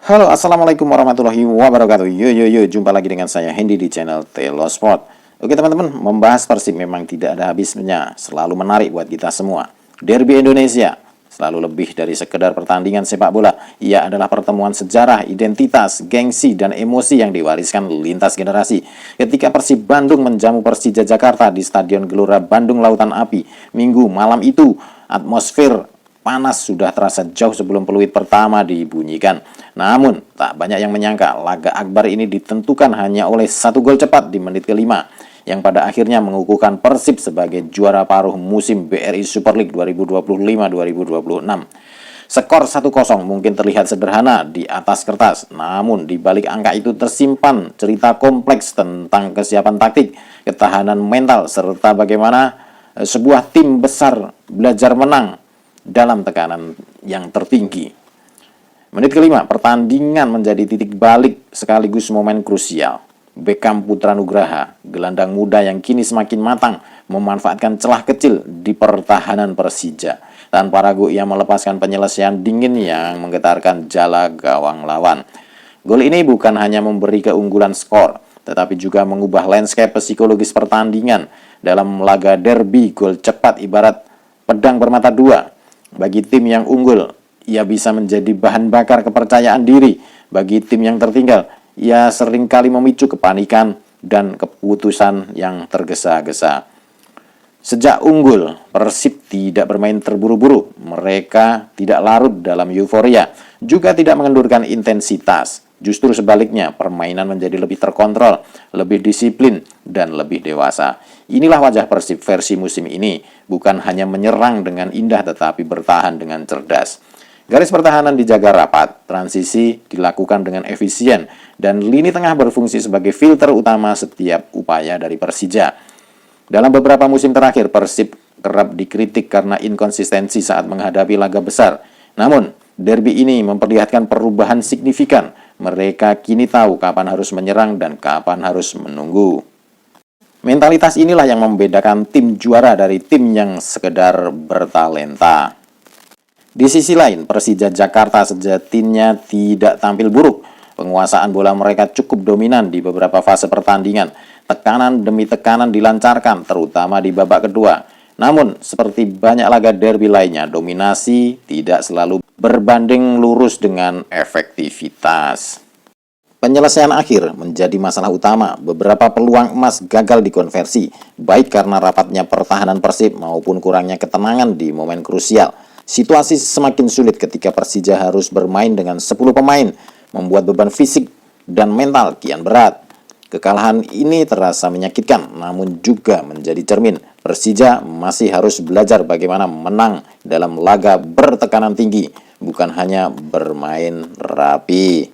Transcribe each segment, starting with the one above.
Halo, assalamualaikum warahmatullahi wabarakatuh. Yo, jumpa lagi dengan saya Hendy di channel Telo Sport. Oke teman-teman, membahas Persib memang tidak ada habisnya, selalu menarik buat kita semua. Derby Indonesia selalu lebih dari sekedar pertandingan sepak bola. Ia adalah pertemuan sejarah, identitas, gengsi, dan emosi yang diwariskan lintas generasi. Ketika Persib Bandung menjamu Persija Jakarta di Stadion Gelora Bandung Lautan Api, Minggu malam itu, atmosfer panas sudah terasa jauh sebelum peluit pertama dibunyikan. Namun, tak banyak yang menyangka laga akbar ini ditentukan hanya oleh satu gol cepat di menit kelima, yang pada akhirnya mengukuhkan Persib sebagai juara paruh musim BRI Super League 2025-2026. Skor 1-0 mungkin terlihat sederhana di atas kertas, namun di balik angka itu tersimpan cerita kompleks tentang kesiapan taktik, ketahanan mental, serta bagaimana sebuah tim besar belajar menang dalam tekanan yang tertinggi. Menit kelima, pertandingan menjadi titik balik sekaligus momen krusial. Beckham Putra Nugraha, gelandang muda yang kini semakin matang, memanfaatkan celah kecil di pertahanan Persija. Tanpa ragu ia melepaskan penyelesaian dingin yang menggetarkan jala gawang lawan. Gol ini bukan hanya memberi keunggulan skor, tetapi juga mengubah landscape psikologis pertandingan. Dalam laga derby, gol cepat ibarat pedang bermata dua. Bagi tim yang unggul, ia bisa menjadi bahan bakar kepercayaan diri. Bagi tim yang tertinggal, ia seringkali memicu kepanikan dan keputusan yang tergesa-gesa. Sejak unggul, Persib tidak bermain terburu-buru. Mereka tidak larut dalam euforia, juga tidak mengendurkan intensitas. Justru sebaliknya, permainan menjadi lebih terkontrol, lebih disiplin, dan lebih dewasa. Inilah wajah Persib versi musim ini, bukan hanya menyerang dengan indah tetapi bertahan dengan cerdas. Garis pertahanan dijaga rapat, transisi dilakukan dengan efisien, dan lini tengah berfungsi sebagai filter utama setiap upaya dari Persija. Dalam beberapa musim terakhir, Persib kerap dikritik karena inkonsistensi saat menghadapi laga besar. Namun, derby ini memperlihatkan perubahan signifikan. Mereka kini tahu kapan harus menyerang dan kapan harus menunggu. Mentalitas inilah yang membedakan tim juara dari tim yang sekedar bertalenta. Di sisi lain, Persija Jakarta sejatinya tidak tampil buruk. Penguasaan bola mereka cukup dominan di beberapa fase pertandingan. Tekanan demi tekanan dilancarkan, terutama di babak kedua. Namun, seperti banyak laga derby lainnya, dominasi tidak selalu berbanding lurus dengan efektivitas. Penyelesaian akhir menjadi masalah utama. Beberapa peluang emas gagal dikonversi, baik karena rapatnya pertahanan Persib maupun kurangnya ketenangan di momen krusial. Situasi semakin sulit ketika Persija harus bermain dengan 10 pemain, membuat beban fisik dan mental kian berat. Kekalahan ini terasa menyakitkan, namun juga menjadi cermin. Persija masih harus belajar bagaimana menang dalam laga bertekanan tinggi, bukan hanya bermain rapi.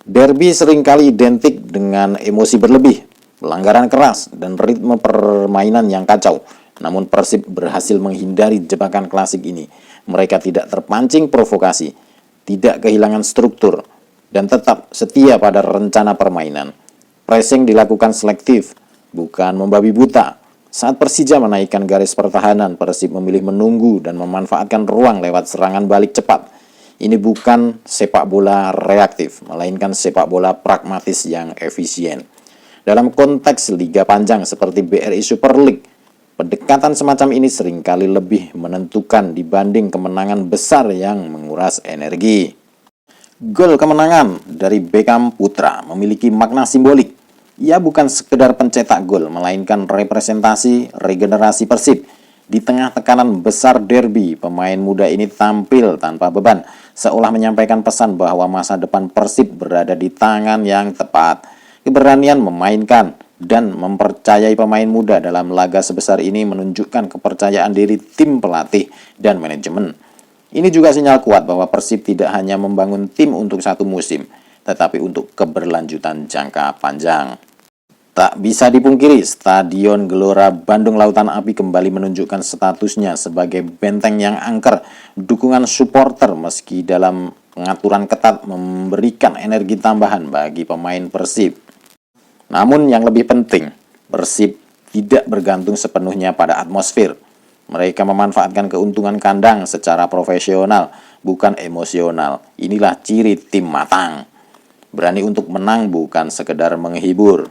Derby seringkali identik dengan emosi berlebih, pelanggaran keras, dan ritme permainan yang kacau. Namun Persib berhasil menghindari jebakan klasik ini. Mereka tidak terpancing provokasi, tidak kehilangan struktur, dan tetap setia pada rencana permainan. Pressing dilakukan selektif, bukan membabi buta. Saat Persija menaikkan garis pertahanan, Persib memilih menunggu dan memanfaatkan ruang lewat serangan balik cepat. Ini bukan sepak bola reaktif, melainkan sepak bola pragmatis yang efisien. Dalam konteks liga panjang seperti BRI Super League, pendekatan semacam ini seringkali lebih menentukan dibanding kemenangan besar yang menguras energi. Gol kemenangan dari Beckham Putra memiliki makna simbolik. Ia bukan sekedar pencetak gol, melainkan representasi regenerasi Persib. Di tengah tekanan besar derby, pemain muda ini tampil tanpa beban, seolah menyampaikan pesan bahwa masa depan Persib berada di tangan yang tepat. Keberanian memainkan dan mempercayai pemain muda dalam laga sebesar ini menunjukkan kepercayaan diri tim pelatih dan manajemen. Ini juga sinyal kuat bahwa Persib tidak hanya membangun tim untuk satu musim, tetapi untuk keberlanjutan jangka panjang. Tak bisa dipungkiri, Stadion Gelora Bandung Lautan Api kembali menunjukkan statusnya sebagai benteng yang angker. Dukungan supporter meski dalam pengaturan ketat memberikan energi tambahan bagi pemain Persib. Namun yang lebih penting, Persib tidak bergantung sepenuhnya pada atmosfer. Mereka memanfaatkan keuntungan kandang secara profesional, bukan emosional. Inilah ciri tim matang. Berani untuk menang, bukan sekedar menghibur.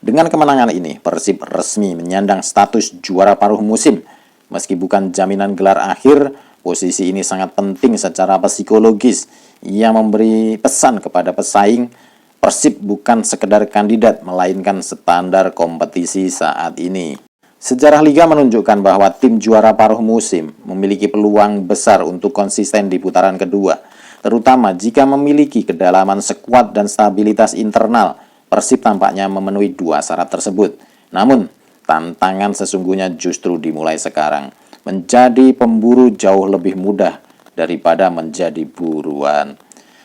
Dengan kemenangan ini, Persib resmi menyandang status juara paruh musim. Meski bukan jaminan gelar akhir, posisi ini sangat penting secara psikologis. Ia memberi pesan kepada pesaing, Persib bukan sekedar kandidat, melainkan standar kompetisi saat ini. Sejarah Liga menunjukkan bahwa tim juara paruh musim memiliki peluang besar untuk konsisten di putaran kedua, terutama jika memiliki kedalaman skuad dan stabilitas internal. Persib tampaknya memenuhi dua syarat tersebut. Namun, tantangan sesungguhnya justru dimulai sekarang. Menjadi pemburu jauh lebih mudah daripada menjadi buruan.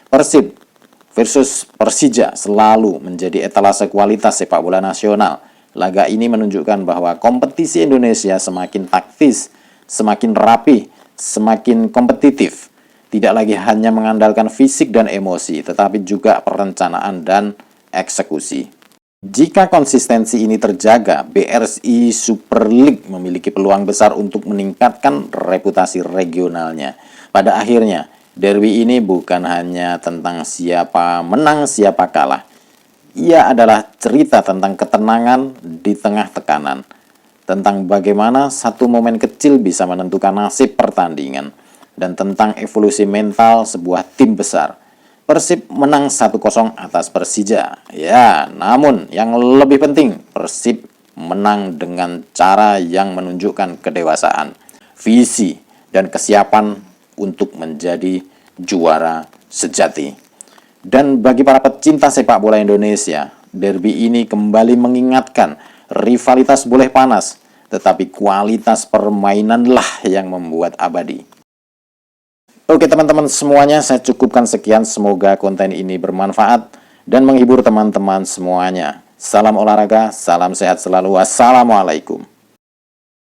Persib versus Persija selalu menjadi etalase kualitas sepak bola nasional. Laga ini menunjukkan bahwa kompetisi Indonesia semakin taktis, semakin rapi, semakin kompetitif. Tidak lagi hanya mengandalkan fisik dan emosi, tetapi juga perencanaan dan eksekusi. Jika konsistensi ini terjaga, BRI Super League memiliki peluang besar untuk meningkatkan reputasi regionalnya. Pada akhirnya, derby ini bukan hanya tentang siapa menang, siapa kalah. Ia adalah cerita tentang ketenangan di tengah tekanan, tentang bagaimana satu momen kecil bisa menentukan nasib pertandingan, dan tentang evolusi mental sebuah tim besar. Persib menang 1-0 atas Persija. Ya, namun yang lebih penting, Persib menang dengan cara yang menunjukkan kedewasaan, visi, dan kesiapan untuk menjadi juara sejati. Dan bagi para pecinta sepak bola Indonesia, derby ini kembali mengingatkan rivalitas boleh panas, tetapi kualitas permainanlah yang membuat abadi. Oke teman-teman semuanya, saya cukupkan sekian. Semoga konten ini bermanfaat dan menghibur teman-teman semuanya. Salam olahraga, salam sehat selalu. Wassalamualaikum.